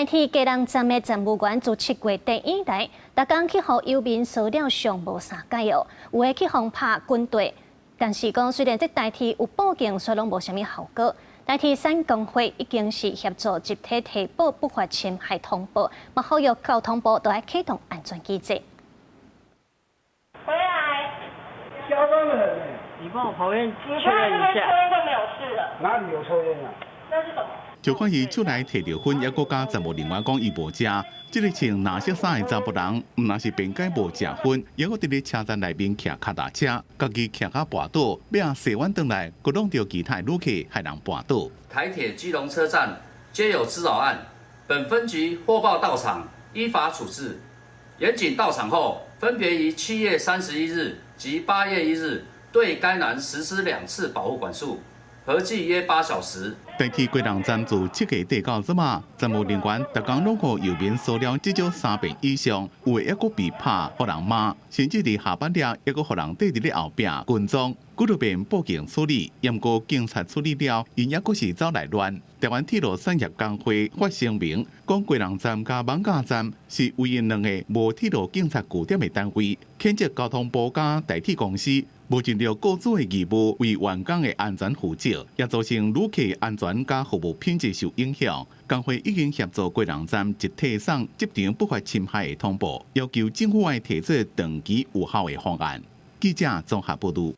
代替基隆站的站务员自7月底以来，逐工去互游民扫了上无啥解哦，有诶去互拍军队，但是讲虽然这代替有报警，却拢无啥物效果。代替产工会已经是协助集体提报不法侵害通报，嘛呼吁交通部都要启动安全机制。回来，嚣张的很呢。你帮我旁边你确认一下。抽烟就没有事了。哪里有抽烟啊？那是什么？就看伊出来摕着烟，也搁加10人员讲伊无食。这个穿蓝色衫的查甫人，毋但是边界无食烟，也搁伫咧车站内面骑脚踏车，家己骑到跋倒，要洗完转来，搁弄着其他旅客害人跋倒。台铁基隆车站皆有滋扰案，本分局获报到场，依法处置。严警到场后，分别于7月31日及8月1日对该男实施2次保护管束。合计约8小时。代替贵人站自7月底到即马，站务人员逐工拢互游民扫了至少3遍以上，有诶还佫被拍，互人骂，甚至伫下班了，还佫互人缀伫咧后壁群众，几多遍报警处理，毋过警察处理了，因也佫是走来乱。台湾铁路产业工会发声明，讲贵人站甲艋舺站是唯一2个无铁路警察据点的单位，谴责交通部甲代替公司无尽到雇主的义务，为员工的安全负责，也造成旅客安全甲服务品质受影响。工会已经协助贵人站集体送执行不法侵害的通报，要求政府要提出长期有效的方案。记者综合报道。